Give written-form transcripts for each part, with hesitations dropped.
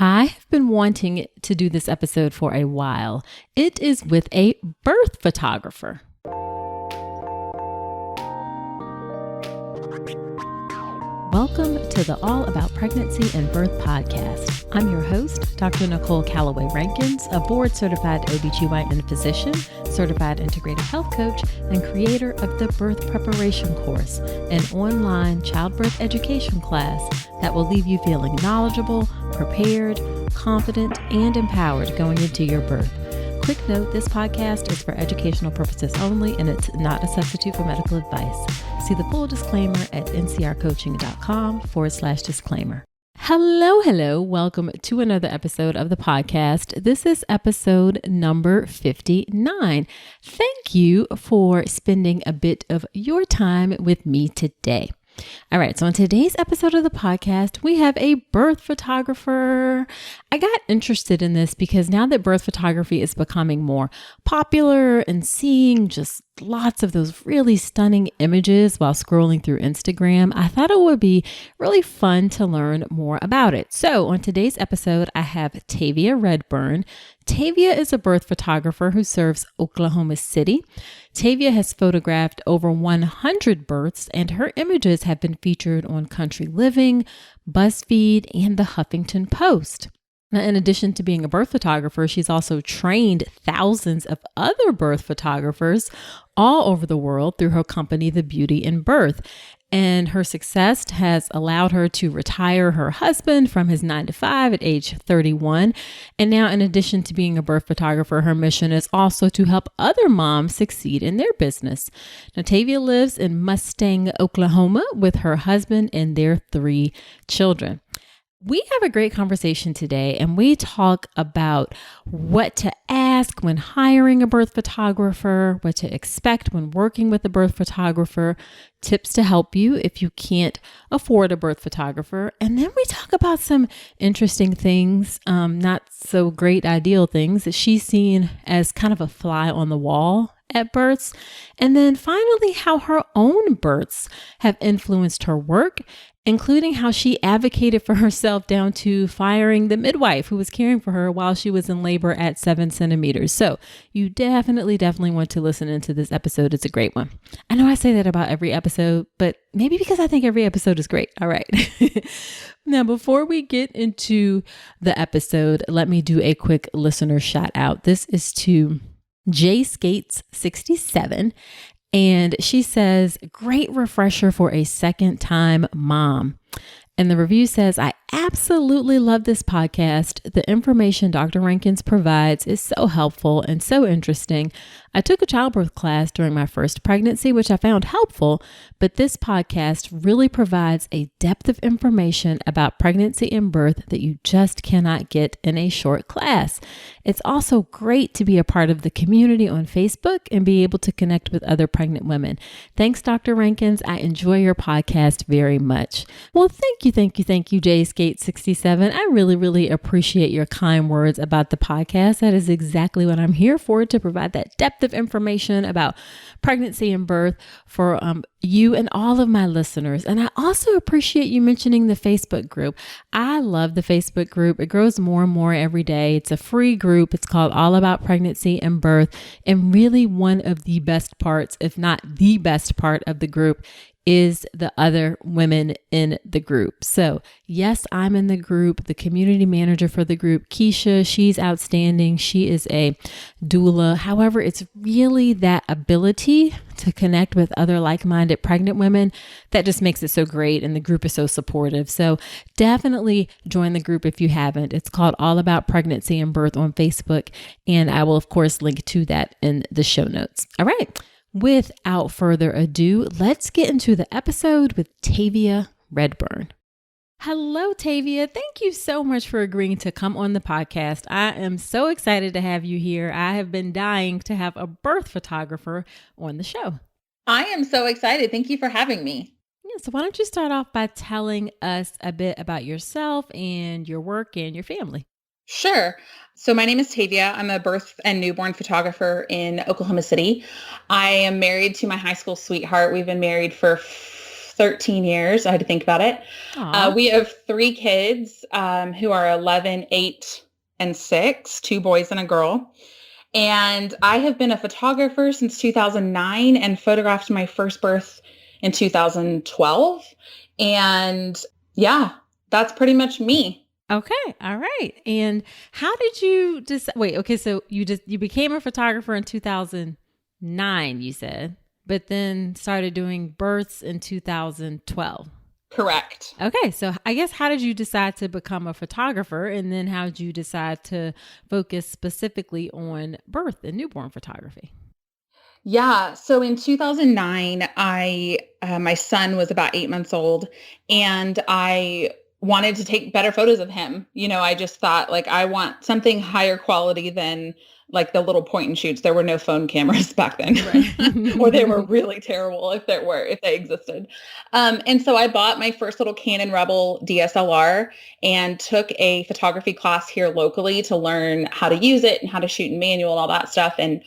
I have been wanting to do this episode for a while. It is with a birth photographer. Welcome to the All About Pregnancy and Birth podcast. I'm your host, Dr. Nicole Calloway Rankins, a board-certified OBGYN physician, certified integrative health coach, and creator of the Birth Preparation Course, an online childbirth education class that will leave you feeling knowledgeable, prepared, confident, and empowered going into your birth. Quick note, this podcast is for educational purposes only, and it's not a substitute for medical advice. See the full disclaimer at ncrcoaching.com/disclaimer. Hello. Welcome to another episode of the podcast. This is episode number 59. Thank you for spending a bit of your time with me today. All right, so on today's episode of the podcast, we have a birth photographer. I got interested in this because now that birth photography is becoming more popular and seeing just lots of those really stunning images while scrolling through Instagram, I thought it would be really fun to learn more about it. So on today's episode, I have Tavia Redburn. Tavia is a birth photographer who serves Oklahoma City. Tavia has photographed over 100 births, and her images have been featured on Country Living, BuzzFeed, and the Huffington Post. Now, in addition to being a birth photographer, she's also trained thousands of other birth photographers all over the world through her company, The Beauty in Birth. And her success has allowed her to retire her husband from his 9-to-5 at age 31. And now, in addition to being a birth photographer, her mission is also to help other moms succeed in their business. Now, Tavia lives in Mustang, Oklahoma with her husband and their 3 children. We have a great conversation today, and we talk about what to ask when hiring a birth photographer, what to expect when working with a birth photographer, tips to help you if you can't afford a birth photographer. And then we talk about some interesting things, not so great ideal things that she's seen as kind of a fly on the wall at births. And then finally, how her own births have influenced her work, including how she advocated for herself down to firing the midwife who was caring for her while she was in labor at 7 centimeters. So you definitely want to listen into this episode. It's a great one. I know I say that about every episode, but maybe because I think every episode is great. All right. Now, before we get into the episode, let me do a quick listener shout out. This is to J Skates 67. And she says, great refresher for a second-time mom. And the review says, I absolutely love this podcast. The information Dr. Rankins provides is so helpful and so interesting. I took a childbirth class during my first pregnancy, which I found helpful, but this podcast really provides a depth of information about pregnancy and birth that you just cannot get in a short class. It's also great to be a part of the community on Facebook and be able to connect with other pregnant women. Thanks, Dr. Rankins. I enjoy your podcast very much. Well, thank you, Jay Skate 67. I really appreciate your kind words about the podcast. That is exactly what I'm here for, to provide that depth of information about pregnancy and birth for you and all of my listeners. And I also appreciate you mentioning the Facebook group. I love the Facebook group. It grows more and more every day. It's a free group. It's called All About Pregnancy and Birth. And really one of the best parts, if not the best part of the group, is the other women in the group. So yes, I'm in the group. The community manager for the group, Keisha, she's outstanding. She is a doula. However, it's really that ability to connect with other like-minded pregnant women that just makes it so great. And the group is so supportive. So definitely join the group if you haven't. It's called All About Pregnancy and Birth on Facebook. And I will, of course, link to that in the show notes. All right. Without further ado, let's get into the episode with Tavia Redburn. Hello, Tavia. Thank you so much for agreeing to come on the podcast. I am so excited to have you here. I have been dying to have a birth photographer on the show. I am so excited. Thank you for having me. Yeah, so why don't you start off by telling us a bit about yourself and your work and your family? Sure. So my name is Tavia. I'm a birth and newborn photographer in Oklahoma City. I am married to my high school sweetheart. We've been married for 13 years. I had to think about it. Aw. We have three kids who are 11, 8, and 6, two boys and a girl. And I have been a photographer since 2009 and photographed my first birth in 2012. And yeah, that's pretty much me. Okay. All right. And how did you decide? Wait, okay. So you became a photographer in 2009, you said, but then started doing births in 2012. Correct. Okay. So I guess how did you decide to become a photographer? And then how did you decide to focus specifically on birth and newborn photography? Yeah. So in 2009, my son was about 8 months old, and I wanted to take better photos of him. I just thought like I want something higher quality than like the little point and shoots. There were no phone cameras back then, or they were Right. really terrible if they existed. And so I bought my first little Canon Rebel DSLR and took a photography class here locally to learn how to use it and how to shoot in manual and all that stuff. And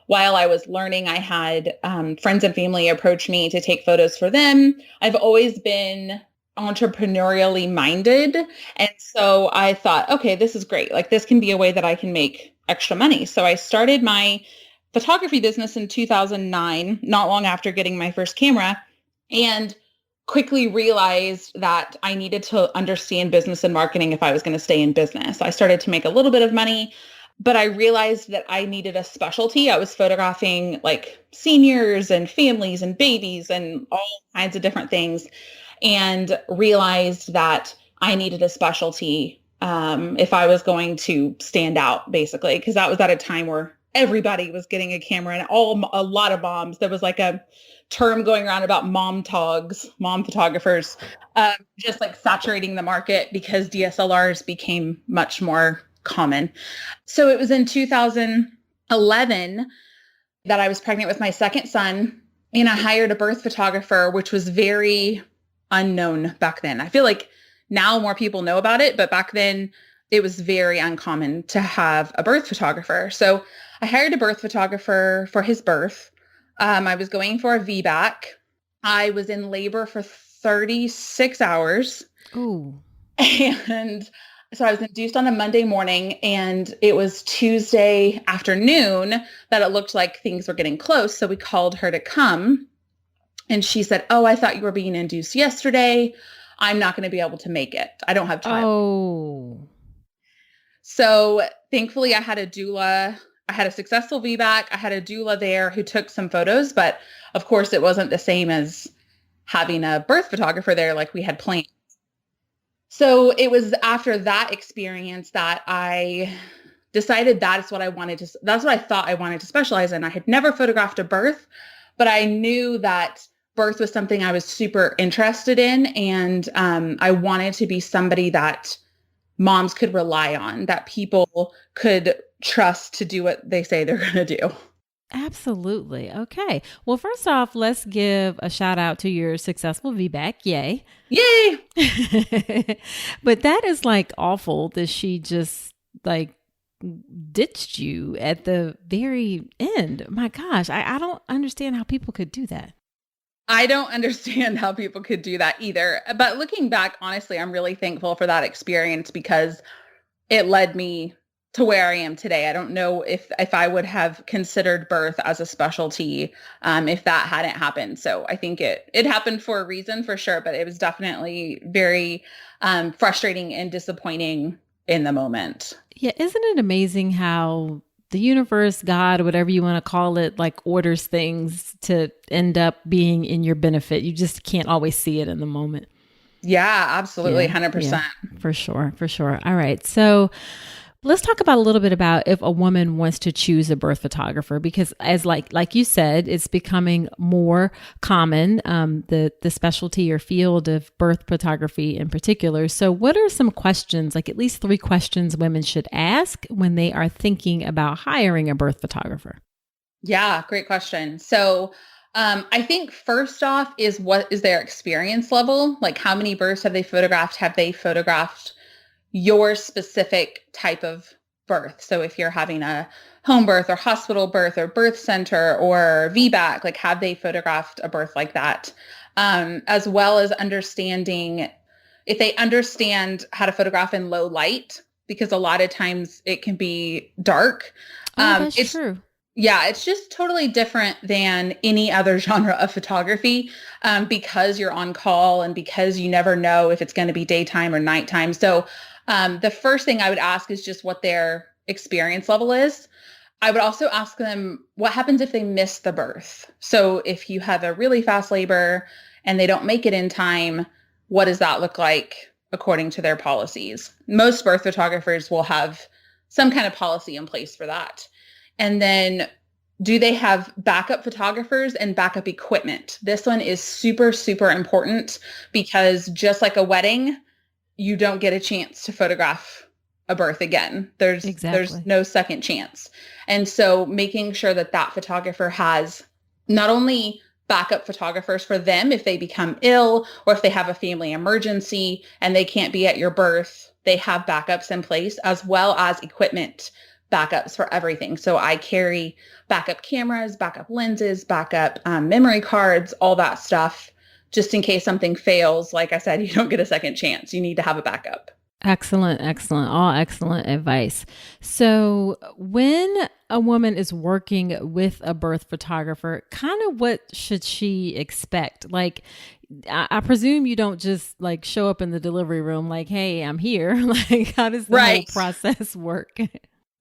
while I was learning, I had friends and family approach me to take photos for them. I've always been entrepreneurially minded. And so I thought, okay, this is great. Like this can be a way that I can make extra money. So I started my photography business in 2009, not long after getting my first camera, and quickly realized that I needed to understand business and marketing if I was going to stay in business. I started to make a little bit of money, but I realized that I needed a specialty. I was photographing like seniors and families and babies and all kinds of different things, and realized that I needed a specialty if I was going to stand out, basically, because that was at a time where everybody was getting a camera and a lot of moms. There was like a term going around about mom photographers, just like saturating the market because DSLRs became much more common. So it was in 2011 that I was pregnant with my second son, and I hired a birth photographer, which was very unknown back then. I feel like now more people know about it, but back then it was very uncommon to have a birth photographer. So I hired a birth photographer for his birth. I was going for a VBAC. I was in labor for 36 hours. Ooh. And so I was induced on a Monday morning, and it was Tuesday afternoon that it looked like things were getting close. So we called her to come, and she said, "Oh, I thought you were being induced yesterday. I'm not going to be able to make it. I don't have time." Oh. So thankfully I had a doula. I had a successful VBAC. I had a doula there who took some photos, but of course it wasn't the same as having a birth photographer there like we had planned. So it was after that experience that I decided that's what that's what I thought I wanted to specialize in. I had never photographed a birth, but I knew that birth was something I was super interested in. And I wanted to be somebody that moms could rely on, that people could trust to do what they say they're going to do. Absolutely. Okay. Well, first off, let's give a shout out to your successful VBAC. Yay. Yay! But that is like awful that she just like ditched you at the very end. My gosh, I don't understand how people could do that. I don't understand how people could do that either. But looking back, honestly, I'm really thankful for that experience because it led me to where I am today. I don't know if I would have considered birth as a specialty if that hadn't happened. So I think it happened for a reason for sure, but it was definitely very frustrating and disappointing in the moment. Yeah, isn't it amazing how the universe, God, whatever you want to call it, like orders things to end up being in your benefit? You just can't always see it in the moment. Yeah, absolutely. Yeah, 100%. for sure, for sure. All right. So let's talk about a little bit about if a woman wants to choose a birth photographer, because as like you said, it's becoming more common, the specialty or field of birth photography in particular. So what are some questions, like at least 3 questions women should ask when they are thinking about hiring a birth photographer? Yeah, great question. So I think first off is what is their experience level? Like how many births have they photographed? Have they photographed your specific type of birth? So if you're having a home birth or hospital birth or birth center or VBAC, like have they photographed a birth like that? as well as understanding if they understand how to photograph in low light, because a lot of times it can be dark. Oh, that's It's true. Yeah, it's just totally different than any other genre of photography, because you're on call and because you never know if it's going to be daytime or nighttime. So the first thing I would ask is just what their experience level is. I would also ask them what happens if they miss the birth. So if you have a really fast labor and they don't make it in time, what does that look like according to their policies? Most birth photographers will have some kind of policy in place for that. And then do they have backup photographers and backup equipment? This one is super, super important because just like a wedding, you don't get a chance to photograph a birth again. There's Exactly. no second chance. And so making sure that that photographer has not only backup photographers for them if they become ill or if they have a family emergency and they can't be at your birth, they have backups in place as well as equipment backups for everything. So I carry backup cameras, backup lenses, backup memory cards, all that stuff, just in case something fails. Like I said, you don't get a second chance. You need to have a backup. Excellent, excellent. All excellent advice. So, when a woman is working with a birth photographer, kind of what should she expect? Like, I presume you don't just like show up in the delivery room like, "Hey, I'm here." Like, how does the whole Right. process work?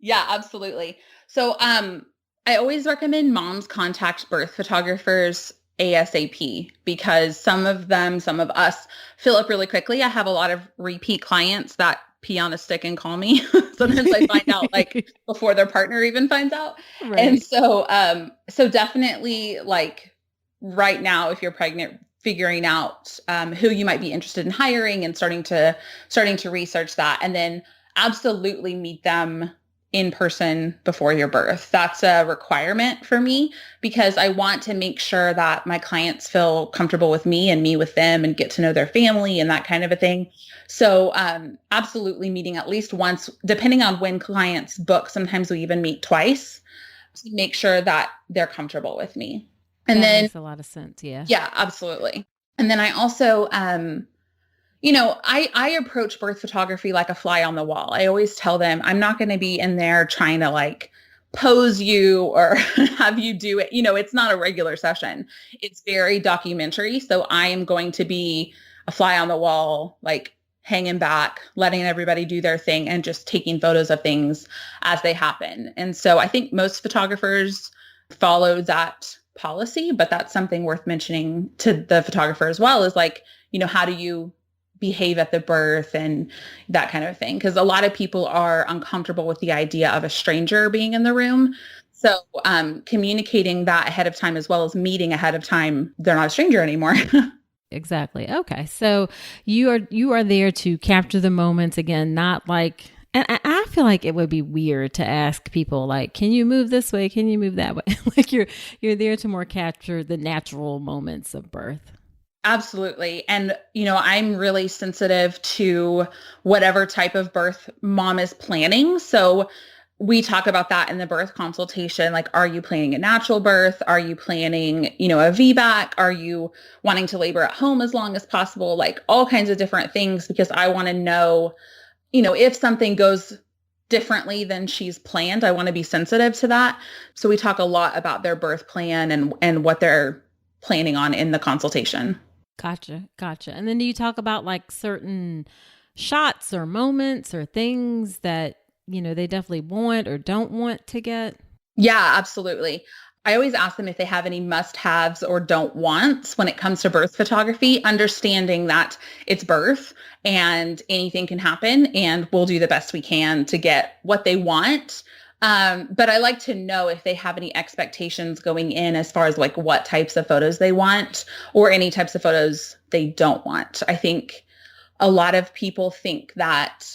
Yeah, absolutely. So I always recommend moms contact birth photographers ASAP because some of us fill up really quickly. I have a lot of repeat clients that pee on a stick and call me. Sometimes I find out like before their partner even finds out. And Right. so definitely like right now, if you're pregnant, figuring out who you might be interested in hiring and starting to research that, and then absolutely meet them in person before your birth. That's a requirement for me because I want to make sure that my clients feel comfortable with me and me with them and get to know their family and that kind of a thing. So absolutely meeting at least once, depending on when clients book. Sometimes we even meet twice to make sure that they're comfortable with me. And That then, makes a lot of sense. Yeah. yeah, absolutely. And then I also, I approach birth photography like a fly on the wall. I always tell them I'm not going to be in there trying to like pose you or have you do it. It's not a regular session. It's very documentary. So I am going to be a fly on the wall, like hanging back, letting everybody do their thing and just taking photos of things as they happen. And so I think most photographers follow that policy, but that's something worth mentioning to the photographer as well is like, how do you behave at the birth and that kind of thing. Because a lot of people are uncomfortable with the idea of a stranger being in the room. So communicating that ahead of time as well as meeting ahead of time, they're not a stranger anymore. Exactly. Okay. So you are there to capture the moments again, not like and I feel like it would be weird to ask people like, can you move this way? Can you move that way? Like you're there to more capture the natural moments of birth. Absolutely. And, I'm really sensitive to whatever type of birth mom is planning. So we talk about that in the birth consultation. Like, are you planning a natural birth? Are you planning, a VBAC? Are you wanting to labor at home as long as possible? Like all kinds of different things because I want to know, if something goes differently than she's planned, I want to be sensitive to that. So we talk a lot about their birth plan and what they're planning on in the consultation. Gotcha. Gotcha. And then do you talk about like certain shots or moments or things that, they definitely want or don't want to get? Yeah, absolutely. I always ask them if they have any must-haves or don't wants when it comes to birth photography, understanding that it's birth and anything can happen and we'll do the best we can to get what they want. But I like to know if they have any expectations going in as far as like what types of photos they want or any types of photos they don't want. I think a lot of people think that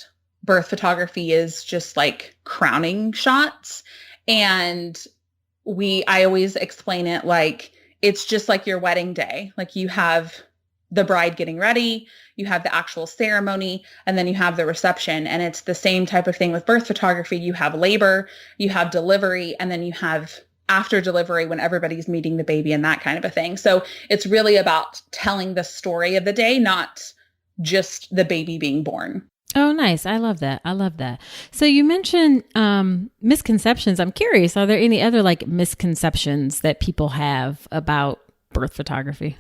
birth photography is just like crowning shots. And I always explain it like it's just like your wedding day. Like you have the bride getting ready, you have the actual ceremony, and then you have the reception. And it's the same type of thing with birth photography. You have labor, you have delivery, and then you have after delivery when everybody's meeting the baby and that kind of a thing. So it's really about telling the story of the day, not just the baby being born. Oh, nice. I love that. I love that. So you mentioned misconceptions. I'm curious, are there any other like misconceptions that people have about birth photography?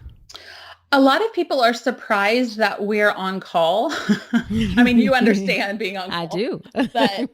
A lot of people are surprised that we're on call. I mean, you understand being on I call, do. but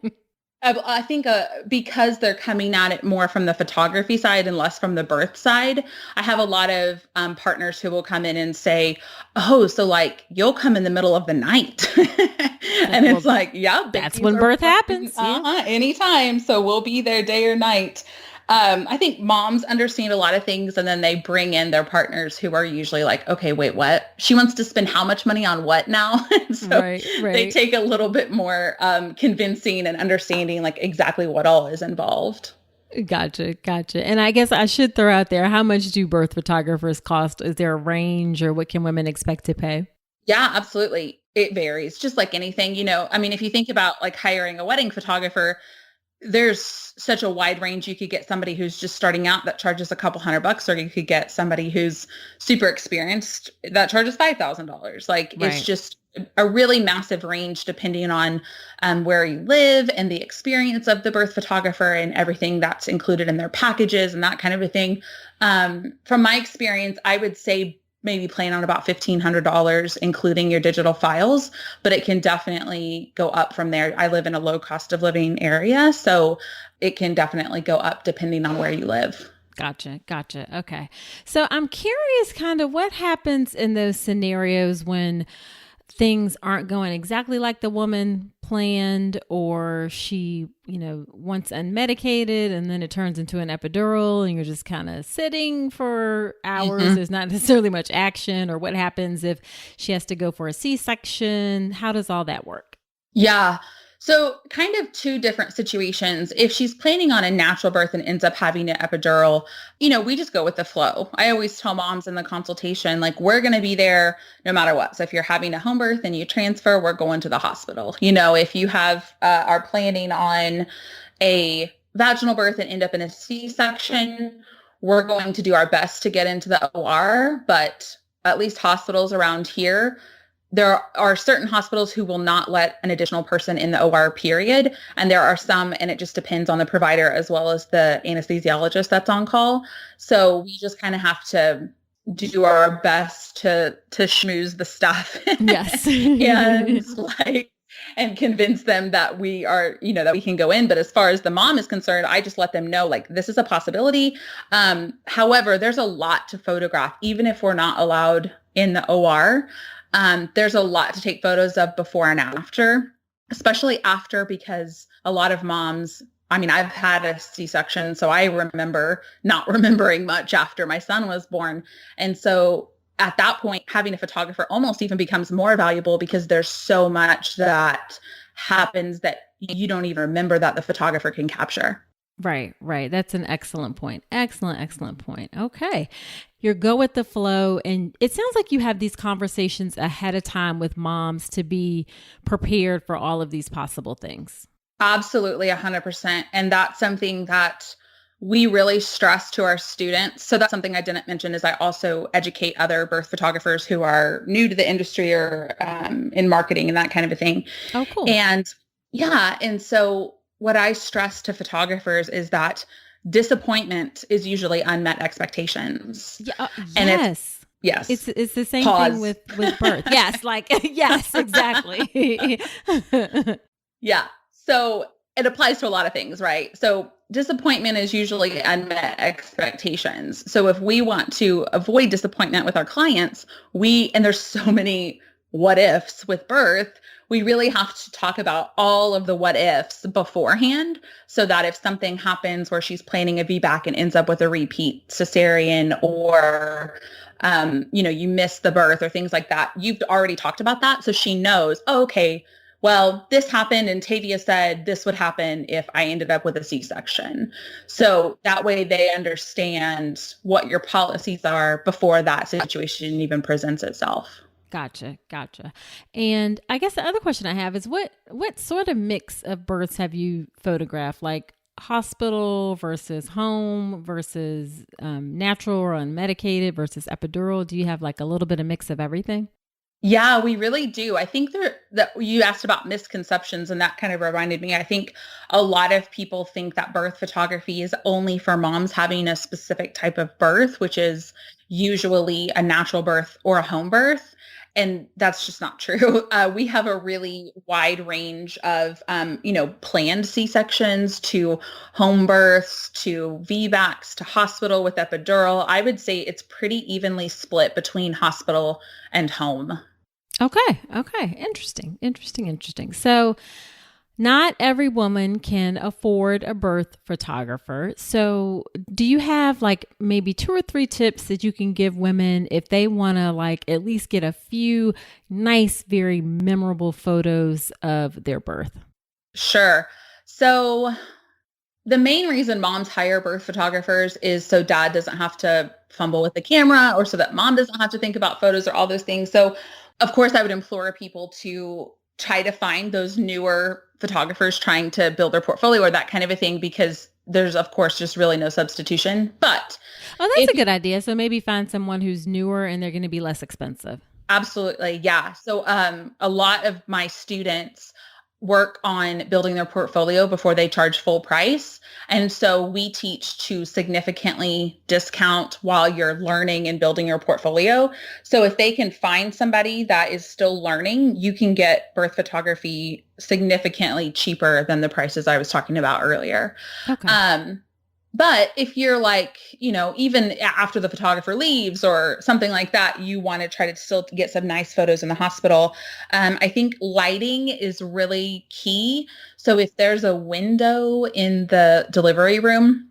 I think because they're coming at it more from the photography side and less from the birth side, I have a lot of partners who will come in and say, "Oh, so like you'll come in the middle of the night," and Well, it's like, "Yeah, that's babies when are birth born, happens. Yeah. anytime." So we'll be there day or night. I think moms understand a lot of things, and then they bring in their partners who are usually like, okay, wait, what? She wants to spend how much money on what now? So Right, they right. take a little bit more convincing and understanding like exactly what all is involved. Gotcha, gotcha. And I guess I should throw out there, how much do birth photographers cost? Is there a range or what can women expect to pay? Yeah, absolutely. It varies, just like anything, I mean, if you think about like hiring a wedding photographer, there's such a wide range. You could get somebody who's just starting out that charges a couple $100, or you could get somebody who's super experienced that charges $5,000. Like it's Right. just a really massive range depending on where you live and the experience of the birth photographer and everything that's included in their packages and that kind of a thing. From my experience, I would say maybe plan on about $1,500, including your digital files, but it can definitely go up from there. I live in a low cost of living area, so it can definitely go up depending on where you live. Gotcha. Gotcha. Okay. So I'm curious kind of what happens in those scenarios when things aren't going exactly like the woman planned, or she, once unmedicated and then it turns into an epidural and you're just kind of sitting for hours. Mhm. There's not necessarily much action, or what happens if she has to go for a C-section? How does all that work? Yeah. So kind of two different situations. If she's planning on a natural birth and ends up having an epidural, we just go with the flow. I always tell moms in the consultation, like, we're going to be there no matter what. So if you're having a home birth and you transfer, we're going to the hospital. If you are planning on a vaginal birth and end up in a C-section, we're going to do our best to get into the OR, but at least hospitals around here, there are certain hospitals who will not let an additional person in the OR period. And there are some, and it just depends on the provider as well as the anesthesiologist that's on call. So we just kind of have to do our best to schmooze the stuff Yes. and like and convince them that we are, that we can go in. But as far as the mom is concerned, I just let them know like this is a possibility. However, there's a lot to photograph, even if we're not allowed in the OR. There's a lot to take photos of before and after, especially after, because a lot of moms, I mean, I've had a C-section, so I remember not remembering much after my son was born. And so at that point, having a photographer almost even becomes more valuable because there's so much that happens that you don't even remember that the photographer can capture. Right, right. That's an excellent point. Excellent, excellent point. Okay. You go with the flow. And it sounds like you have these conversations ahead of time with moms to be prepared for all of these possible things. Absolutely, 100%. And that's something that we really stress to our students. So that's something I didn't mention is I also educate other birth photographers who are new to the industry or in marketing and that kind of a thing. Oh, cool. And yeah, and so what I stress to photographers is that disappointment is usually unmet expectations. Yeah, And yes. yes, It's the same thing pause. with birth. Yes, like yes, exactly. Yeah. So it applies to a lot of things, right? So disappointment is usually unmet expectations. So if we want to avoid disappointment with our clients, and there's so many what ifs with birth, we really have to talk about all of the what ifs beforehand so that if something happens where she's planning a VBAC and ends up with a repeat cesarean, or you miss the birth or things like that, you've already talked about that. So she knows, oh, okay, well, this happened and Tavia said this would happen if I ended up with a C-section. So that way they understand what your policies are before that situation even presents itself. Gotcha, gotcha. And I guess the other question I have is what sort of mix of births have you photographed? Like hospital versus home versus natural or unmedicated versus epidural? Do you have like a little bit of mix of everything? Yeah, we really do. I think that you asked about misconceptions, and that kind of reminded me. I think a lot of people think that birth photography is only for moms having a specific type of birth, which is usually a natural birth or a home birth. And that's just not true. We have a really wide range of, planned C-sections to home births to VBACs to hospital with epidural. I would say it's pretty evenly split between hospital and home. Okay. Okay. Interesting. Interesting. Interesting. So, not every woman can afford a birth photographer. So, do you have like maybe 2 or 3 tips that you can give women if they want to like at least get a few nice, very memorable photos of their birth? Sure. So the main reason moms hire birth photographers is so dad doesn't have to fumble with the camera or so that mom doesn't have to think about photos or all those things. So of course I would implore people to try to find those newer photographers trying to build their portfolio or that kind of a thing, because there's of course just really no substitution. But Oh, that's if a good idea. So maybe find someone who's newer and they're going to be less expensive. Absolutely. Yeah. So a lot of my students work on building their portfolio before they charge full price. And so we teach to significantly discount while you're learning and building your portfolio. So if they can find somebody that is still learning, you can get birth photography significantly cheaper than the prices I was talking about earlier. Okay. But if you're like, even after the photographer leaves or something like that, you want to try to still get some nice photos in the hospital. I think lighting is really key. So if there's a window in the delivery room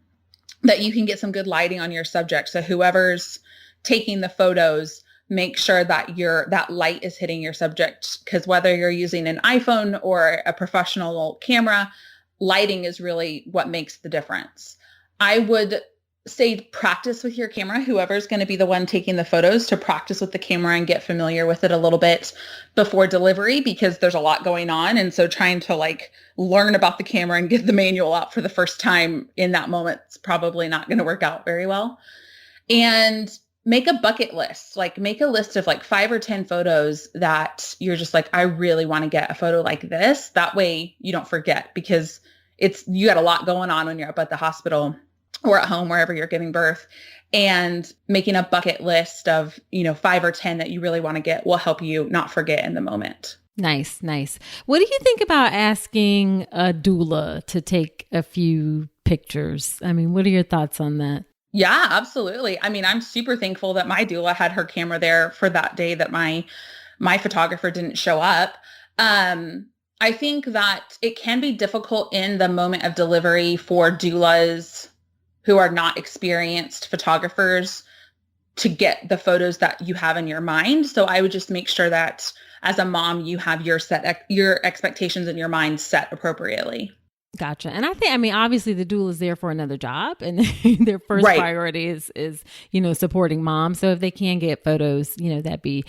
that you can get some good lighting on your subject. So whoever's taking the photos, make sure that that light is hitting your subject, because whether you're using an iPhone or a professional camera, lighting is really what makes the difference. I would say practice with your camera, whoever's going to be the one taking the photos, to practice with the camera and get familiar with it a little bit before delivery, because there's a lot going on. And so trying to like learn about the camera and get the manual out for the first time in that moment is probably not going to work out very well. And make a bucket list, like make a list of like 5 or 10 photos that you're just like, I really want to get a photo like this. That way you don't forget, because you got a lot going on when you're up at the hospital or at home, wherever you're giving birth. And making a bucket list of, 5 or 10 that you really want to get will help you not forget in the moment. Nice, nice. What do you think about asking a doula to take a few pictures? I mean, what are your thoughts on that? Yeah, absolutely. I mean, I'm super thankful that my doula had her camera there for that day that my photographer didn't show up. I think that it can be difficult in the moment of delivery for doulas who are not experienced photographers to get the photos that you have in your mind. So I would just make sure that as a mom, you have your expectations in your mind set appropriately. Gotcha. And I mean, obviously the doula is there for another job, and their first Right. priority is, supporting mom. So if they can get photos, that'd be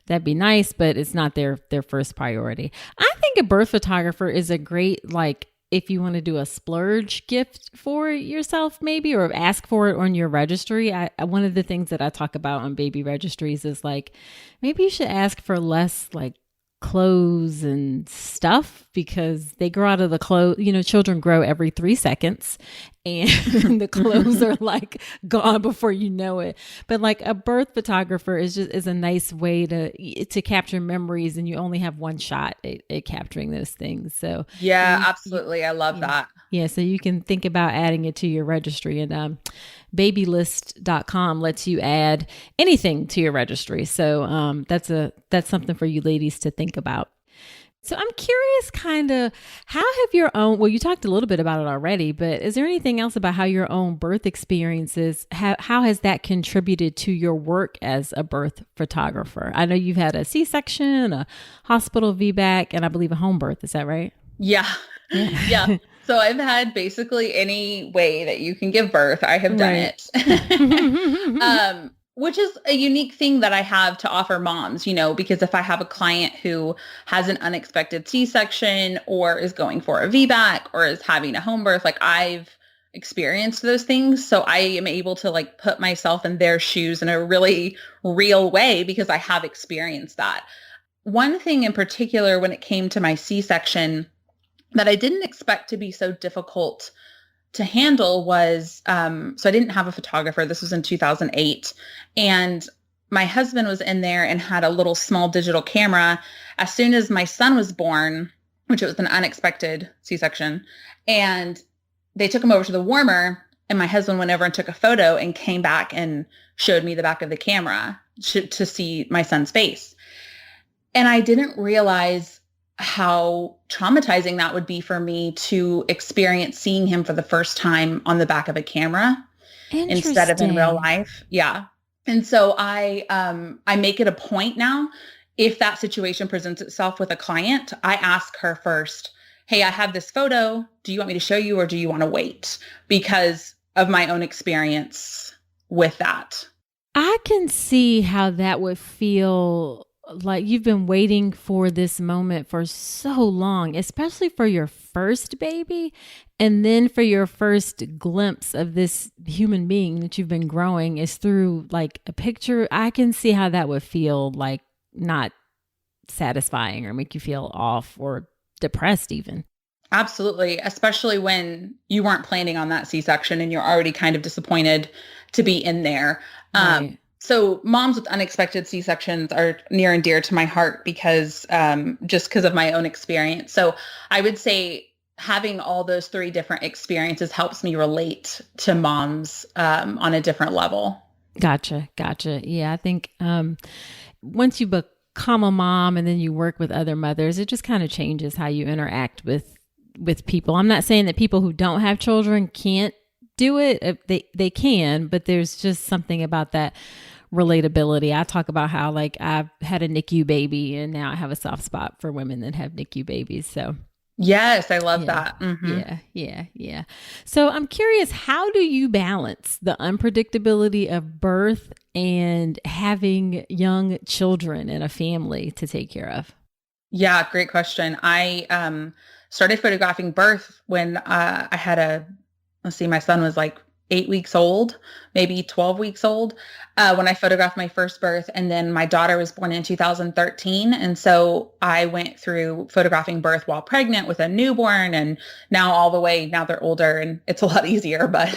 nice, but it's not their first priority. I think a birth photographer is a great, like, if you want to do a splurge gift for yourself, maybe, or ask for it on your registry. One of the things that I talk about on baby registries is like, maybe you should ask for less like clothes and stuff, because they grow out of the clothes. Children grow every 3 seconds, and the clothes are like gone before you know it. But like a birth photographer is a nice way to capture memories, and you only have one shot at capturing those things. So Yeah, absolutely. I love that. yeah, so you can think about adding it to your registry, and babylist.com lets you add anything to your registry. So that's something for you ladies to think about. So I'm curious, kind of, how have well, you talked a little bit about it already, but is there anything else about how your own birth experiences, how has that contributed to your work as a birth photographer? I know you've had a C-section, a hospital VBAC, and I believe a home birth. Is that right? Yeah. Yeah. So I've had basically any way that you can give birth. I have done it. Which is a unique thing that I have to offer moms, because if I have a client who has an unexpected C-section or is going for a VBAC or is having a home birth, like I've experienced those things. So I am able to like put myself in their shoes in a really real way because I have experienced that. One thing in particular when it came to my C-section that I didn't expect to be so difficult to handle was so I didn't have a photographer. This was in 2008. And my husband was in there and had a little small digital camera. As soon as my son was born, which it was an unexpected C-section, and they took him over to the warmer, and my husband went over and took a photo and came back and showed me the back of the camera to see my son's face. And I didn't realize how traumatizing that would be for me to experience seeing him for the first time on the back of a camera instead of in real life. Yeah. And so I make it a point now, if that situation presents itself with a client, I ask her first, hey, I have this photo. Do you want me to show you or do you want to wait? Because of my own experience with that. I can see how that would feel like you've been waiting for this moment for so long, especially for your first baby. And then for your first glimpse of this human being that you've been growing is through like a picture. I can see how that would feel like not satisfying or make you feel off or depressed even. Absolutely. Especially when you weren't planning on that C-section and you're already kind of disappointed to be in there. Right. So moms with unexpected C-sections are near and dear to my heart because just because of my own experience. So I would say having all those three different experiences helps me relate to moms on a different level. Gotcha. Yeah, I think once you become a mom and then you work with other mothers, it just kind of changes how you interact with people. I'm not saying that people who don't have children can't do it. They can, but there's just something about that relatability. I talk about how like I've had a NICU baby and now I have a soft spot for women that have NICU babies. So yes, I love yeah, that. Mm-hmm. yeah. So I'm curious, how do you balance the unpredictability of birth and having young children and a family to take care of? Yeah, great question. I started photographing birth when I had my son was like 8 weeks old, maybe 12 weeks old, when I photographed my first birth. And then my daughter was born in 2013. And so I went through photographing birth while pregnant with a newborn and now they're older and it's a lot easier. But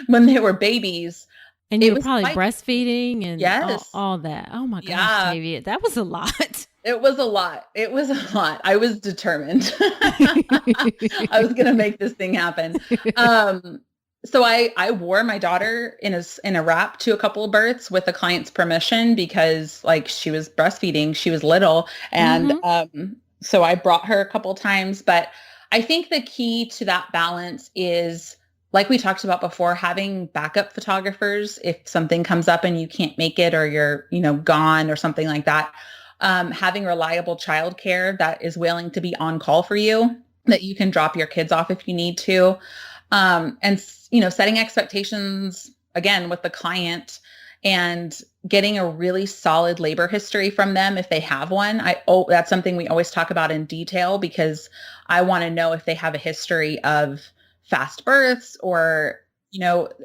when they were babies, And it you were was probably quite, breastfeeding and yes. all that. Oh my gosh, Yeah, Tavia, that was a lot. it was a lot. It was a lot. I was determined. I was going to make this thing happen. So I wore my daughter in a wrap to a couple of births with the client's permission because like she was breastfeeding, she was little. And Mm-hmm. so I brought her a couple times. But I think the key to that balance is, like we talked about before, having backup photographers if something comes up and you can't make it or you're, gone or something like that. Having reliable childcare that is willing to be on call for you, that you can drop your kids off if you need to. And setting expectations again with the client and getting a really solid labor history from them if they have one. That's something we always talk about in detail because I want to know if they have a history of fast births or,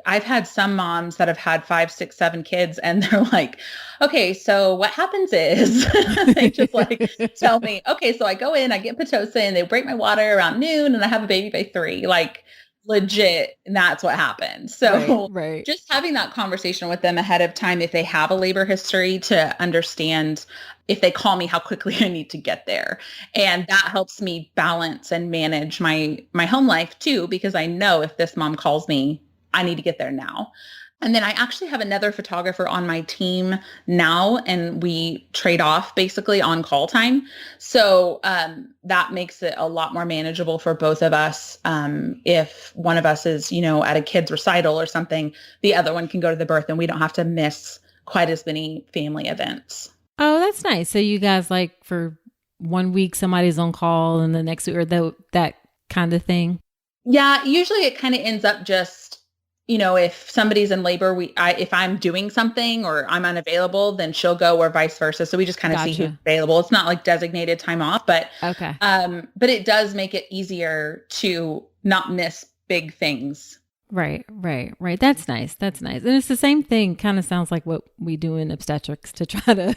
I've had some moms that have had 5, 6, 7 kids and they're like, okay, so what happens is they just like tell me, okay, so I go in, I get Pitocin, they break my water around noon and I have a baby by 3. Like, legit, and that's what happened. So Right. just having that conversation with them ahead of time if they have a labor history to understand if they call me how quickly I need to get there. And that helps me balance and manage my home life too, because I know if this mom calls me, I need to get there now. And then I actually have another photographer on my team now, and we trade off basically on call time. So that makes it a lot more manageable for both of us. If one of us is, at a kid's recital or something, the other one can go to the birth and we don't have to miss quite as many family events. Oh, that's nice. So you guys like for 1 week somebody's on call and the next week or that kind of thing. Yeah, usually it kind of ends up just if somebody's in labor, if I'm doing something or I'm unavailable, then she'll go or vice versa. So we just kind of see who's Gotcha. available. It's not like designated time off, Okay. but it does make it easier to not miss big things. Right, right, right. That's nice. That's nice. And it's the same thing, kind of sounds like what we do in obstetrics to try to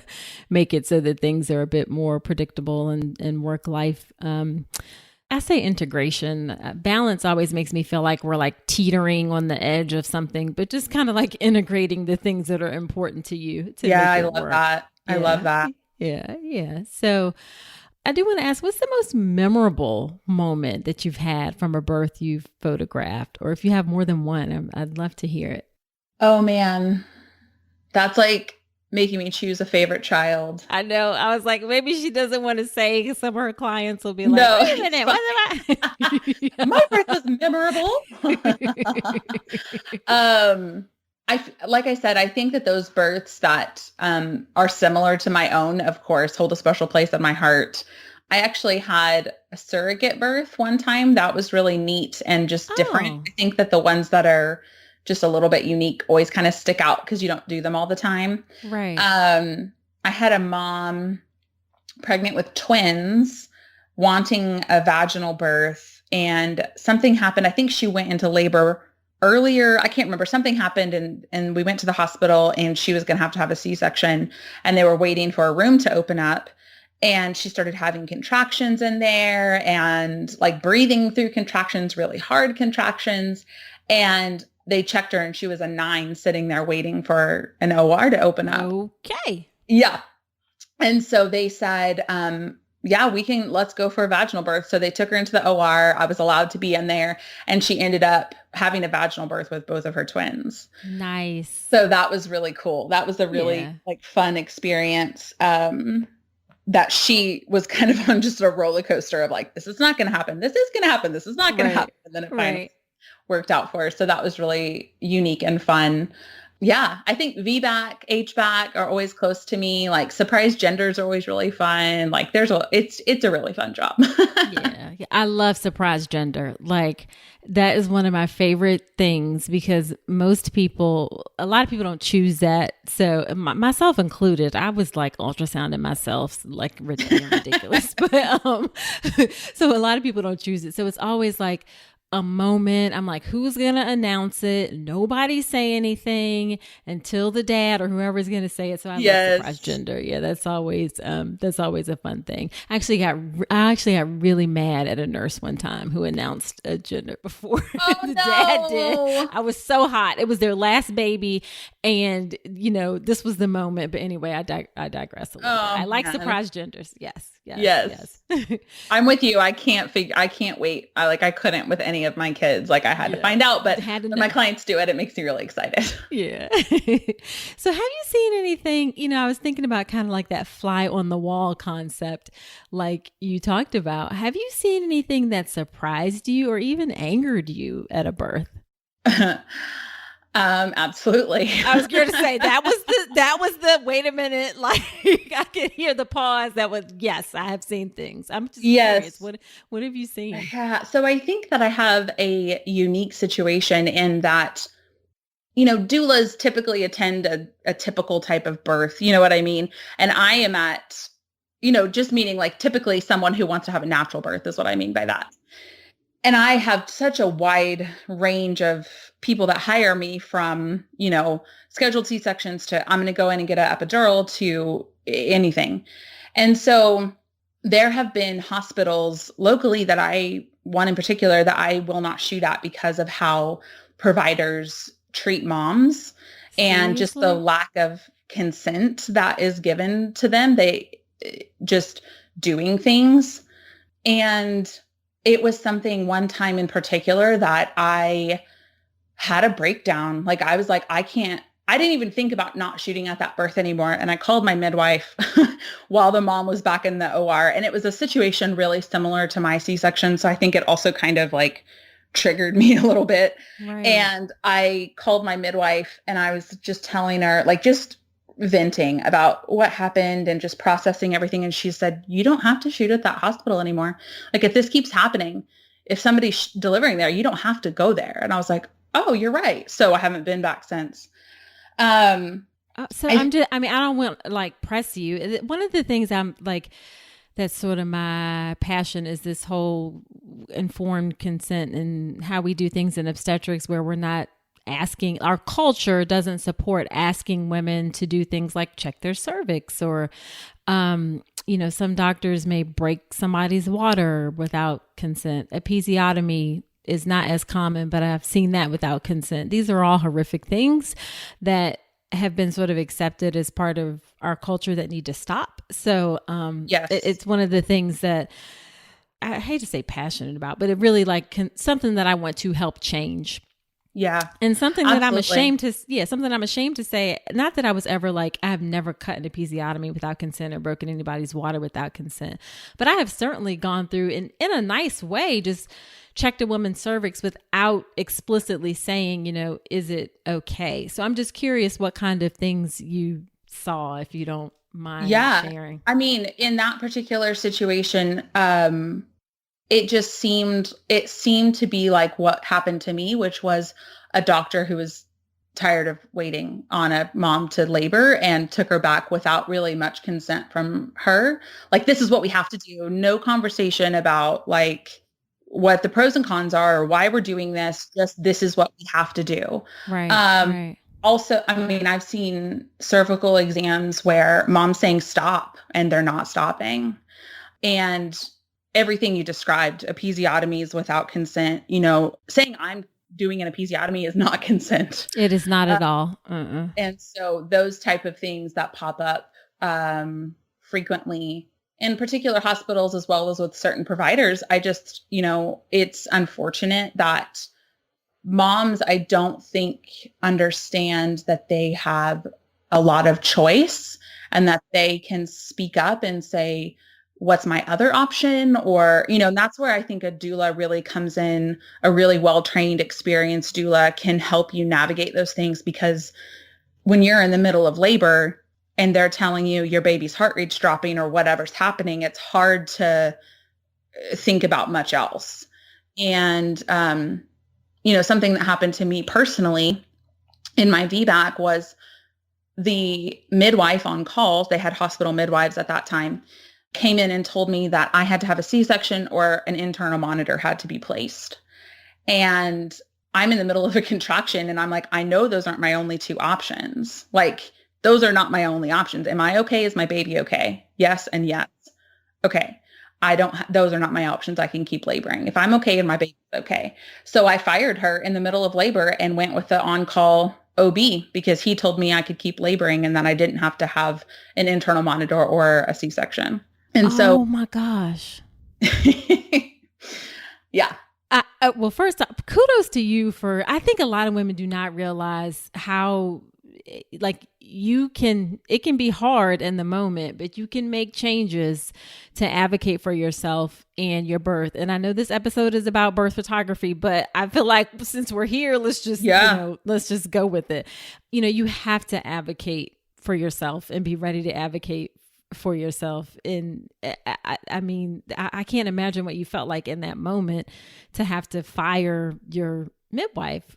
make it so that things are a bit more predictable and work life. I say integration. Balance always makes me feel like we're like teetering on the edge of something, but just kind of like integrating the things that are important to you to Yeah, make I it love work. that. I love Yeah, that. yeah, yeah. So I do want to ask, what's the most memorable moment that you've had from a birth you've photographed? Or if you have more than one, I'd love to hear it. Oh man, that's like making me choose a favorite child. I know. I was like, maybe she doesn't want to say because some of her clients will be like, No, wait a it's minute, fine. what My birth was memorable. um, like I said, I think that those births that are similar to my own, of course, hold a special place in my heart. I actually had a surrogate birth one time that was really neat and just different. Oh, I think that the ones that are just a little bit unique always kind of stick out because you don't do them all the time. right. Um, I had a mom pregnant with twins wanting a vaginal birth, and something happened. I think she went into labor earlier. I can't remember. Something happened, and we went to the hospital, and she was going to have a C-section, and they were waiting for a room to open up. And she started having contractions in there and like breathing through contractions, really hard contractions. And they checked her and she was a 9 sitting there waiting for an OR to open up. Okay. Yeah. And so they said, yeah, let's go for a vaginal birth. So they took her into the OR. I was allowed to be in there, and she ended up having a vaginal birth with both of her twins. Nice. So that was really cool. That was a really Yeah. like fun experience. That she was kind of on just a roller coaster of like, this is not going to happen. This is going to happen. This is not going to Right. happen. And then it finally Right. worked out for her. So that was really unique and fun. Yeah, I think VBAC, HBAC are always close to me. Like surprise genders are always really fun. Like it's a really fun job. Yeah, yeah, I love surprise gender. Like that is one of my favorite things because a lot of people don't choose that. So myself included, I was like ultrasounding myself, like ridiculous. But so a lot of people don't choose it. So it's always like a moment. I'm like, who's gonna announce it? Nobody say anything until the dad or whoever's gonna say it. So I love surprise Yes. gender. Yeah, that's always a fun thing. I actually got really mad at a nurse one time who announced a gender before Oh the dad did. no. I was so hot. It was their last baby, and this was the moment. But anyway, I digress a little bit. Oh I like man. surprise genders. Yes, Yes. yes. I'm with you. I can't wait. I couldn't with any of my kids. Like I had to Yeah, find out, but had to when my know. clients do it, it makes me really excited. Yeah. So have you seen anything, I was thinking about kind of like that fly on the wall concept like you talked about. Have you seen anything that surprised you or even angered you at a birth? Absolutely. I was scared to say that was the wait a minute, like I could hear the pause. That was yes, I have seen things. I'm just curious. Yes. What have you seen? Yeah. So I think that I have a unique situation in that, doulas typically attend a typical type of birth. You know what I mean? And I am at, just meaning like typically someone who wants to have a natural birth is what I mean by that. And I have such a wide range of people that hire me from, scheduled C-sections to I'm going to go in and get an epidural to anything. And so there have been hospitals locally one in particular that I will not shoot at because of how providers treat moms and just the Seriously? lack of consent that is given to them. They just doing things. And it was something one time in particular that I had a breakdown. Like I was like, I didn't even think about not shooting at that birth anymore. And I called my midwife while the mom was back in the OR. And it was a situation really similar to my C-section. So I think it also kind of like triggered me a little bit. Right. And I called my midwife and I was just telling her, like, just venting about what happened and just processing everything. And she said, you don't have to shoot at that hospital anymore. Like if this keeps happening, if somebody's delivering there, you don't have to go there. And I was like, oh, you're right. So I haven't been back since. Um, So I, I mean, I don't want to like press you. One of the things I'm like, that's sort of my passion is this whole informed consent and how we do things in obstetrics where we're not asking, our culture doesn't support asking women to do things like check their cervix or, some doctors may break somebody's water without consent. Episiotomy is not as common, but I've seen that without consent. These are all horrific things that have been sort of accepted as part of our culture that need to stop. So yes. it's one of the things that I hate to say passionate about, but it really like something that I want to help change. Yeah. And something absolutely. that something I'm ashamed to say, not that I was ever like, I have never cut an episiotomy without consent or broken anybody's water without consent, but I have certainly gone through in a nice way, just checked a woman's cervix without explicitly saying, is it okay? So I'm just curious what kind of things you saw, if you don't mind sharing. I mean, in that particular situation, it seemed to be like what happened to me, which was a doctor who was tired of waiting on a mom to labor and took her back without really much consent from her. Like, this is what we have to do. No conversation about like what the pros and cons are or why we're doing this. Just this is what we have to do. Right. Right. Also, I mean, I've seen cervical exams where mom's saying stop and they're not stopping. And everything you described, episiotomies without consent, saying I'm doing an episiotomy is not consent. It is not at all. And so those type of things that pop up frequently in particular hospitals, as well as with certain providers, I just, it's unfortunate that moms, I don't think, understand that they have a lot of choice and that they can speak up and say, what's my other option? Or, and that's where I think a doula really comes in. A really well-trained, experienced doula can help you navigate those things, because when you're in the middle of labor and they're telling you your baby's heart rate's dropping or whatever's happening, it's hard to think about much else. And, something that happened to me personally in my VBAC was the midwife on call, they had hospital midwives at that time, came in and told me that I had to have a C-section or an internal monitor had to be placed. And I'm in the middle of a contraction and I'm like, I know those aren't my only two options. Like, those are not my only options. Am I okay? Is my baby okay? Yes and yes. Okay. Those are not my options. I can keep laboring. If I'm okay and my baby's okay. So I fired her in the middle of labor and went with the on-call OB because he told me I could keep laboring and that I didn't have to have an internal monitor or a C-section. And so, oh my gosh. Yeah. Well, first off, kudos to you for, I think a lot of women do not realize how, like, it can be hard in the moment, but you can make changes to advocate for yourself and your birth. And I know this episode is about birth photography, but I feel like since we're here, let's just, let's just go with it. You have to advocate for yourself and be ready to advocate for yourself. And I mean, I can't imagine what you felt like in that moment to have to fire your midwife.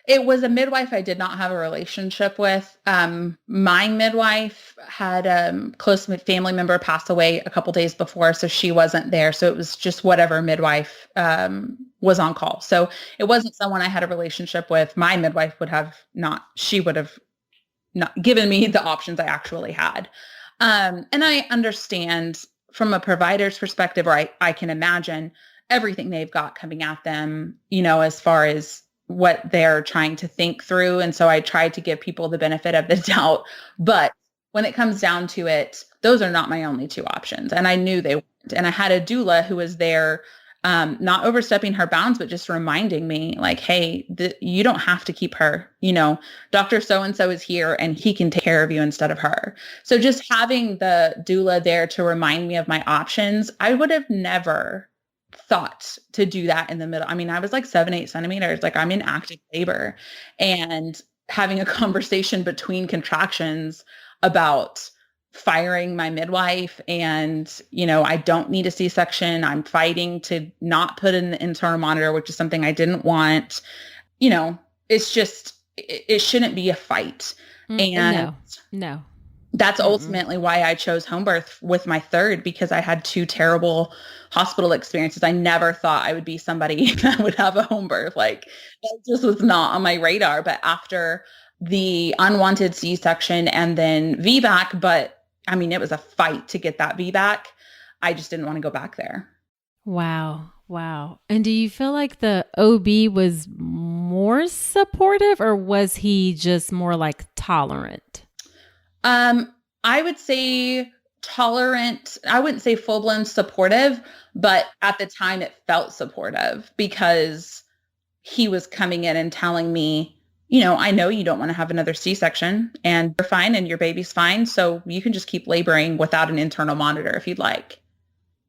It was a midwife I did not have a relationship with. My midwife had a close family member pass away a couple days before, so she wasn't there. So it was just whatever midwife was on call. So it wasn't someone I had a relationship with. My midwife would have not given me the options I actually had. And I understand from a provider's perspective, or I can imagine everything they've got coming at them, as far as what they're trying to think through. And so I tried to give people the benefit of the doubt. But when it comes down to it, those are not my only two options. And I knew they weren't. And I had a doula who was there, not overstepping her bounds, but just reminding me like, hey, you don't have to keep her, Dr. So-and-so is here and he can take care of you instead of her. So just having the doula there to remind me of my options, I would have never thought to do that in the middle. I mean, I was like 7-8 centimeters, like I'm in active labor, and having a conversation between contractions about firing my midwife and, I don't need a C-section. I'm fighting to not put in the internal monitor, which is something I didn't want. you know, it's just, it shouldn't be a fight. And No, no. that's Mm-mm. ultimately why I chose home birth with my third, because I had two terrible hospital experiences. I never thought I would be somebody that would have a home birth. Like that just was not on my radar. But after the unwanted C-section and then VBAC, but I mean, it was a fight to get that VBAC. I just didn't want to go back there. Wow. Wow. And do you feel like the OB was more supportive or was he just more like tolerant? I would say tolerant. I wouldn't say full-blown supportive, but at the time it felt supportive because he was coming in and telling me, I know you don't want to have another C-section and you're fine and your baby's fine. So you can just keep laboring without an internal monitor if you'd like.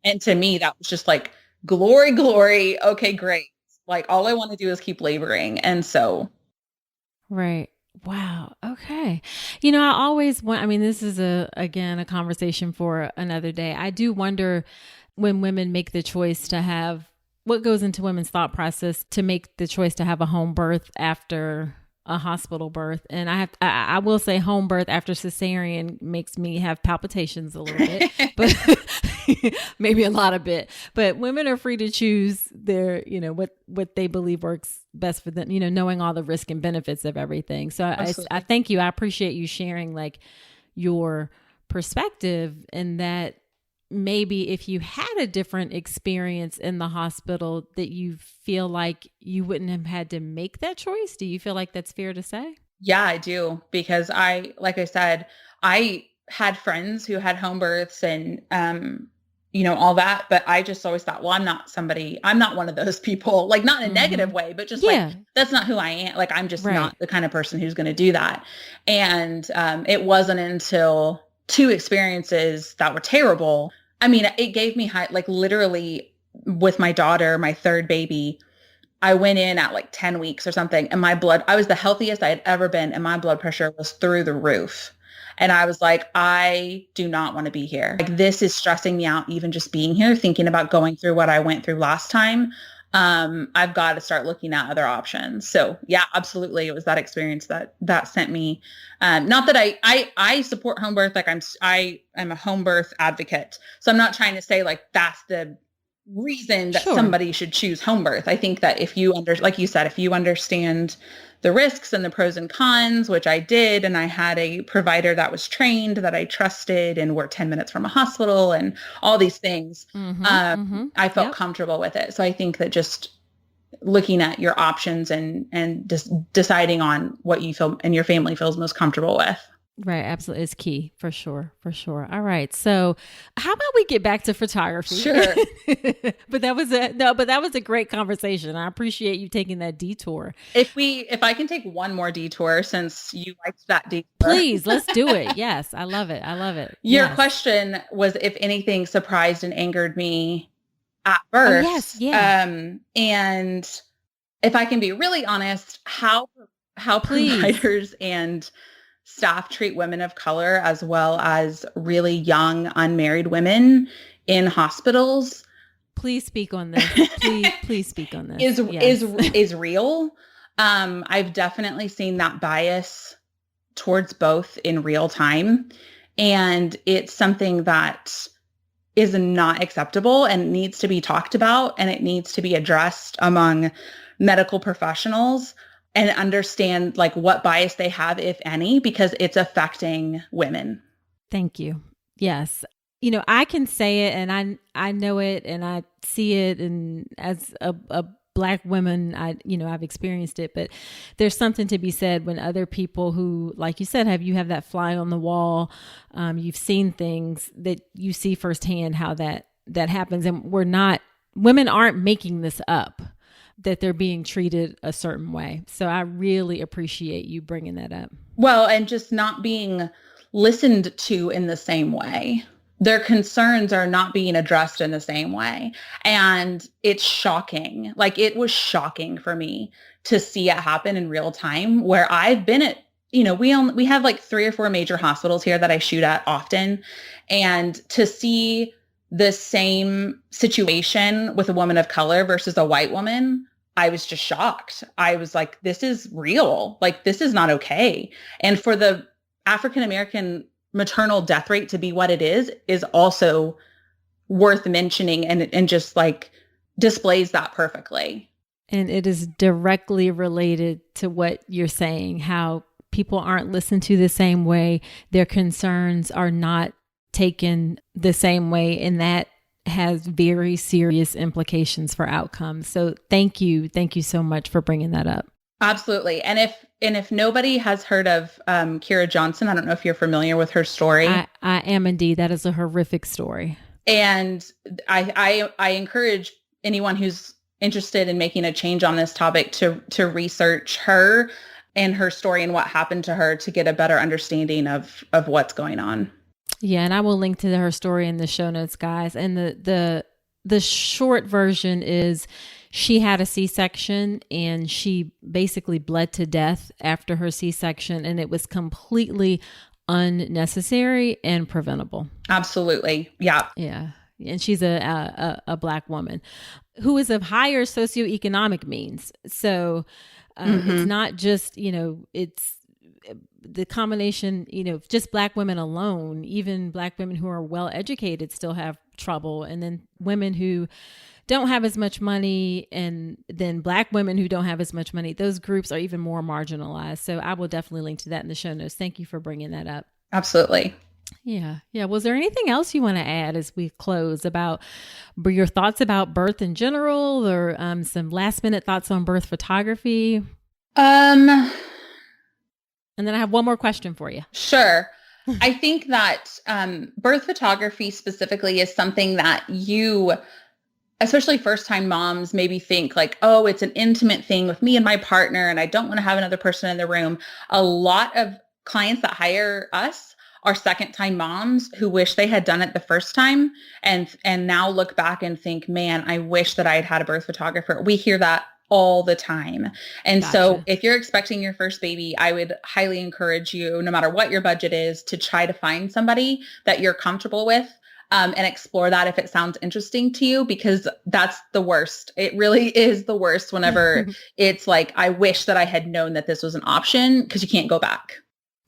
And to me, that was just like, glory, glory. Okay, great. Like all I want to do is keep laboring. And so Right. Wow. Okay. I always want, I mean, this is again, a conversation for another day. I do wonder when women make the choice to have what goes into women's thought process to make the choice to have a home birth after a hospital birth. And I will say home birth after cesarean makes me have palpitations a little bit, but maybe a lot of bit, but women are free to choose their, what they believe works best for them, knowing all the risk and benefits of everything. So I thank you. I appreciate you sharing like your perspective, and that maybe if you had a different experience in the hospital that you feel like you wouldn't have had to make that choice. Do you feel like that's fair to say? yeah, I do. Because like I said, I had friends who had home births and, all that. But I just always thought, well, I'm not one of those people, like not in a negative way, but just like, that's not who I am. Like, I'm just not the kind of person who's going to do that. And it wasn't until two experiences that were terrible. I mean, it gave me like literally with my daughter, my third baby, I went in at like 10 weeks or something and I was the healthiest I had ever been and my blood pressure was through the roof. And I was like, I do not want to be here. Like this is stressing me out, even just being here, thinking about going through what I went through last time. I've got to start looking at other options. So yeah, absolutely. It was that experience that sent me, not that I support home birth. Like I'm a home birth advocate. So I'm not trying to say like, that's the reason that somebody should choose home birth. I think that like you said, if you understand the risks and the pros and cons, which I did, and I had a provider that was trained that I trusted and we're 10 minutes from a hospital and all these things, I felt comfortable with it. So I think that just looking at your options and just deciding on what you feel and your family feels most comfortable with. Right. Absolutely. It's key for sure. For sure. All right. So how about we get back to photography? Sure. But that was a great conversation. I appreciate you taking that detour. If I can take one more detour, since you liked that detour. Please, let's do it. Yes. I love it. I love it. Your question was if anything surprised and angered me at birth. Oh, yes. Yeah. And if I can be really honest, how providers and staff treat women of color as well as really young unmarried women in hospitals. Please speak on this. Please speak on this. Is real. I've definitely seen that bias towards both in real time. And it's something that is not acceptable and needs to be talked about, and it needs to be addressed among medical professionals and understand like what bias they have, if any, because it's affecting women. Thank you. Yes. I can say it and I know it and I see it, and as a Black woman, I've experienced it, but there's something to be said when other people who, like you said, you have that fly on the wall. You've seen things that you see firsthand how that happens. And women aren't making this up, that they're being treated a certain way. So I really appreciate you bringing that up. Well, and just not being listened to in the same way. Their concerns are not being addressed in the same way. And it's shocking. Like it was shocking for me to see it happen in real time, where I've been at, we have like 3 or 4 major hospitals here that I shoot at often. And to see the same situation with a woman of color versus a white woman, I was just shocked. I was like, this is real. Like, this is not okay. And for the African American maternal death rate to be what it is also worth mentioning, and just like displays that perfectly. And it is directly related to what you're saying, how people aren't listened to the same way. Their concerns are not taken the same way. And that has very serious implications for outcomes. So thank you. Thank you so much for bringing that up. Absolutely. And if nobody has heard of Kira Johnson, I don't know if you're familiar with her story. I am indeed. That is a horrific story. And I encourage anyone who's interested in making a change on this topic to research her and her story and what happened to her to get a better understanding of what's going on. Yeah, and I will link to her story in the show notes, guys. And the short version is she had a C-section and she basically bled to death after her C-section, and it was completely unnecessary and preventable. Absolutely. Yeah. Yeah. And she's a Black woman who is of higher socioeconomic means. So it's not just, it's the combination, just Black women alone. Even Black women who are well educated still have trouble. And then women who don't have as much money, and then Black women who don't have as much money, those groups are even more marginalized. So I will definitely link to that in the show notes. Thank you for bringing that up. Absolutely. Yeah. Yeah. Was there anything else you want to add as we close about your thoughts about birth in general, or some last minute thoughts on birth photography? And then I have one more question for you. Sure. I think that birth photography specifically is something that especially first-time moms, maybe think like, oh, it's an intimate thing with me and my partner, and I don't want to have another person in the room. A lot of clients that hire us are second-time moms who wish they had done it the first time, and now look back and think, man, I wish that I had had a birth photographer. We hear that all the time. And Gotcha. So if you're expecting your first baby, I would highly encourage you, no matter what your budget is, to try to find somebody that you're comfortable with. And explore that if it sounds interesting to you, because that's the worst. It really is the worst whenever it's like, I wish that I had known that this was an option, because you can't go back.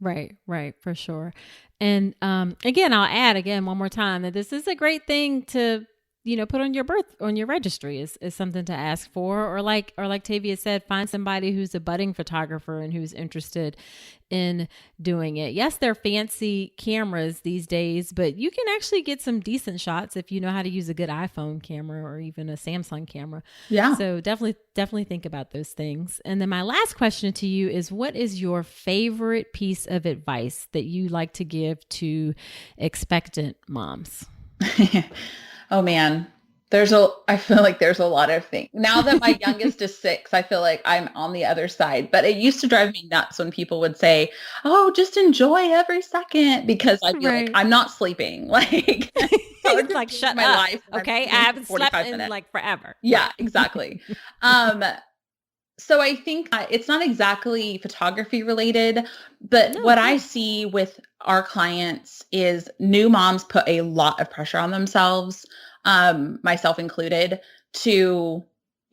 Right, for sure. And again, I'll add one more time that this is a great thing to put on your registry is something to ask for, or like Tavia said, find somebody who's a budding photographer and who's interested in doing it. Yes, they're fancy cameras these days, but you can actually get some decent shots if you know how to use a good iPhone camera or even a Samsung camera. Yeah. So definitely think about those things. And then my last question to you is, what is your favorite piece of advice that you like to give to expectant moms? Oh man, I feel like there's a lot of things. Now that my youngest is 6, I feel like I'm on the other side, but it used to drive me nuts when people would say, oh, just enjoy every second, because I feel like I'm not sleeping. Like, it's like, shut up. Life okay. I haven't slept in like forever. Yeah, exactly. So I think it's not exactly photography related, but what I see with our clients is new moms put a lot of pressure on themselves, myself included, to,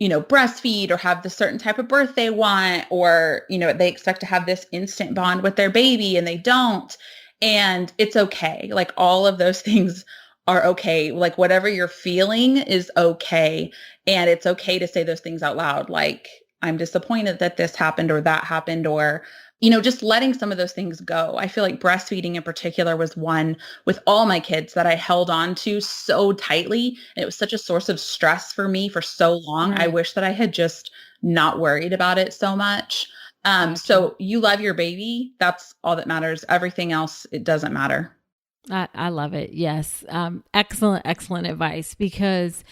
breastfeed or have the certain type of birth they want, or, they expect to have this instant bond with their baby and they don't. And it's okay. Like, all of those things are okay. Like, whatever you're feeling is okay. And it's okay to say those things out loud. Like, I'm disappointed that this happened or that happened, or, just letting some of those things go. I feel like breastfeeding in particular was one with all my kids that I held on to so tightly. And it was such a source of stress for me for so long. Right. I wish that I had just not worried about it so much. So you love your baby. That's all that matters. Everything else, it doesn't matter. I love it. Yes. Excellent advice, because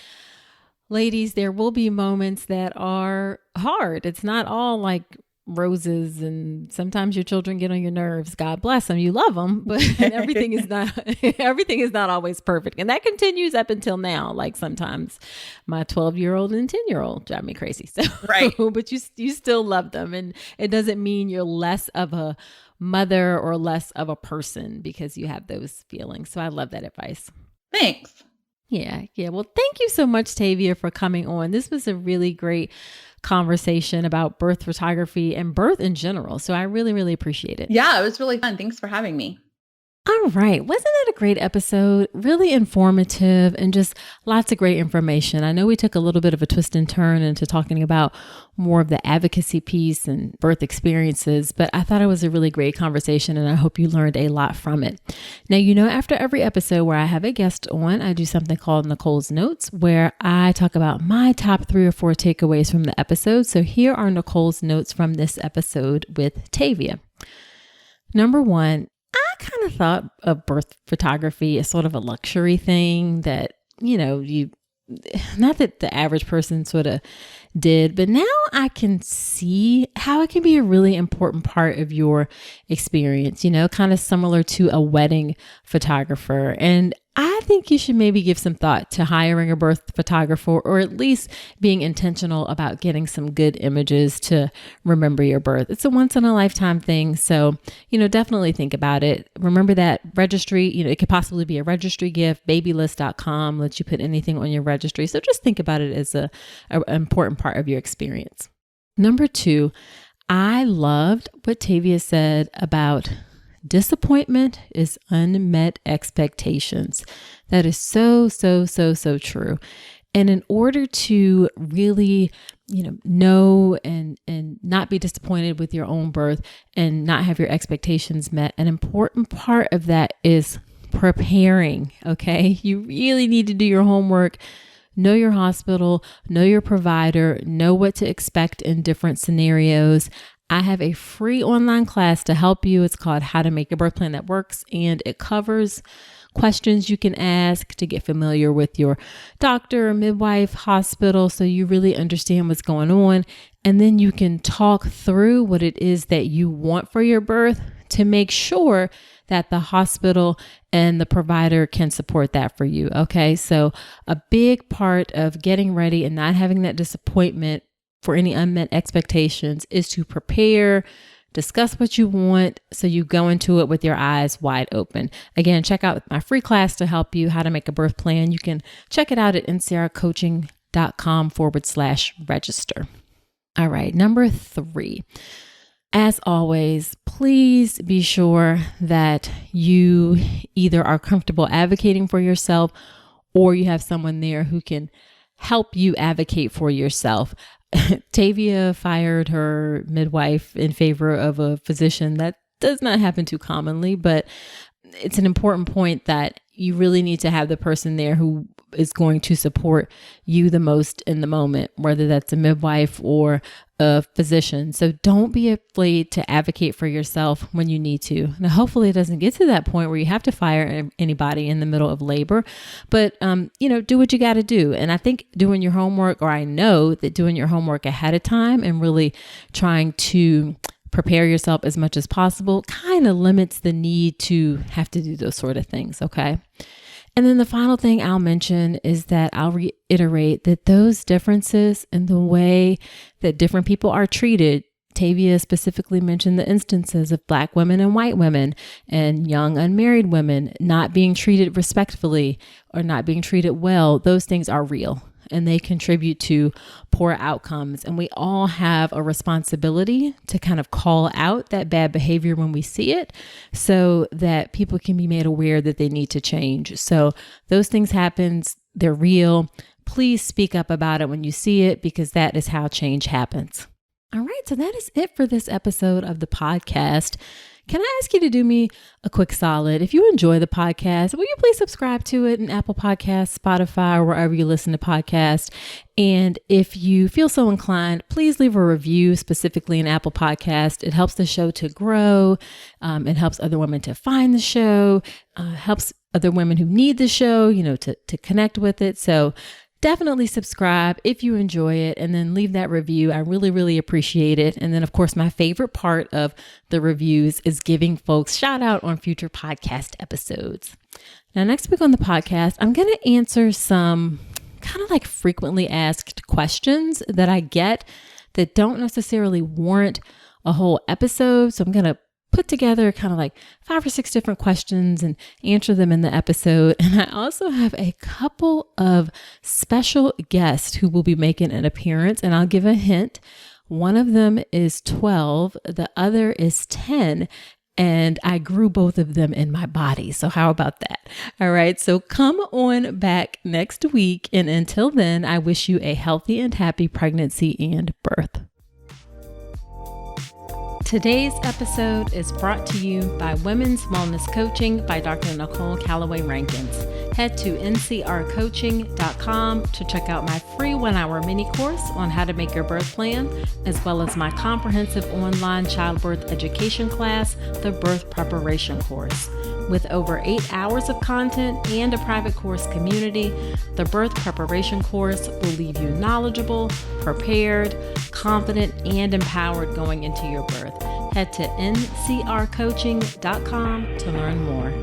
ladies, there will be moments that are hard. It's not all like roses, and sometimes your children get on your nerves. God bless them. You love them, but everything is not always perfect. And that continues up until now. Like, sometimes my 12-year-old and 10-year-old drive me crazy. So, right. But you still love them. And it doesn't mean you're less of a mother or less of a person because you have those feelings. So I love that advice. Thanks. Yeah. Well, thank you so much, Tavia, for coming on. This was a really great conversation about birth photography and birth in general. So I really, really appreciate it. Yeah, it was really fun. Thanks for having me. All right. Wasn't that a great episode? Really informative and just lots of great information. I know we took a little bit of a twist and turn into talking about more of the advocacy piece and birth experiences, but I thought it was a really great conversation and I hope you learned a lot from it. Now, after every episode where I have a guest on, I do something called Nicole's Notes where I talk about my top 3 or 4 takeaways from the episode. So here are Nicole's notes from this episode with Tavia. Number 1, I kind of thought of birth photography as sort of a luxury thing that, not that the average person sort of did, but now I can see how it can be a really important part of your experience, kind of similar to a wedding photographer. And I think you should maybe give some thought to hiring a birth photographer or at least being intentional about getting some good images to remember your birth. It's a once in a lifetime thing. So, definitely think about it. Remember that registry, it could possibly be a registry gift. Babylist.com lets you put anything on your registry. So just think about it as an important part of your experience. Number 2, I loved what Tavia said about disappointment is unmet expectations. That is so, so, so, so true. And in order to really, know and not be disappointed with your own birth and not have your expectations met, an important part of that is preparing. Okay. You really need to do your homework. Know your hospital, know your provider, know what to expect in different scenarios. I have a free online class to help you. It's called How to Make a Birth Plan That Works, and it covers questions you can ask to get familiar with your doctor, midwife, hospital, so you really understand what's going on. And then you can talk through what it is that you want for your birth to make sure that the hospital and the provider can support that for you. Okay, so a big part of getting ready and not having that disappointment for any unmet expectations is to prepare, discuss what you want so you go into it with your eyes wide open. Again, check out my free class to help you how to make a birth plan. You can check it out at ncrcoaching.com/register. All right, number 3. As always, please be sure that you either are comfortable advocating for yourself or you have someone there who can help you advocate for yourself. Tavia fired her midwife in favor of a physician. That does not happen too commonly, but it's an important point that you really need to have the person there who is going to support you the most in the moment, whether that's a midwife or a physician. So don't be afraid to advocate for yourself when you need to. Now, hopefully it doesn't get to that point where you have to fire anybody in the middle of labor, but, do what you got to do. And I think doing your homework, or I know that doing your homework ahead of time and really trying to prepare yourself as much as possible kind of limits the need to have to do those sort of things. Okay. And then the final thing I'll mention is that I'll reiterate that those differences in the way that different people are treated, Tavia specifically mentioned the instances of Black women and white women and young unmarried women not being treated respectfully or not being treated well. Those things are real and they contribute to poor outcomes. And we all have a responsibility to kind of call out that bad behavior when we see it so that people can be made aware that they need to change. So those things happen. They're real. Please speak up about it when you see it, because that is how change happens. All right. So that is it for this episode of the podcast. Can I ask you to do me a quick solid? If you enjoy the podcast, will you please subscribe to it in Apple Podcasts, Spotify, or wherever you listen to podcasts? And if you feel so inclined, please leave a review specifically in Apple Podcast. It helps the show to grow. It helps other women to find the show, helps other women who need the show, to connect with it. So definitely subscribe if you enjoy it, and then leave that review. I really, really appreciate it. And then, of course, my favorite part of the reviews is giving folks shout out on future podcast episodes. Now, next week on the podcast, I'm going to answer some kind of like frequently asked questions that I get that don't necessarily warrant a whole episode. So I'm going to put together kind of like 5 or 6 different questions and answer them in the episode. And I also have a couple of special guests who will be making an appearance, and I'll give a hint. One of them is 12, the other is 10. And I grew both of them in my body. So how about that? All right. So come on back next week. And until then, I wish you a healthy and happy pregnancy and birth. Today's episode is brought to you by Women's Wellness Coaching by Dr. Nicole Calloway Rankins. Head to ncrcoaching.com to check out my free 1-hour mini course on how to make your birth plan, as well as my comprehensive online childbirth education class, the Birth Preparation Course. With over 8 hours of content and a private course community, the Birth Preparation Course will leave you knowledgeable, prepared, confident, and empowered going into your birth. Head to ncrcoaching.com to learn more.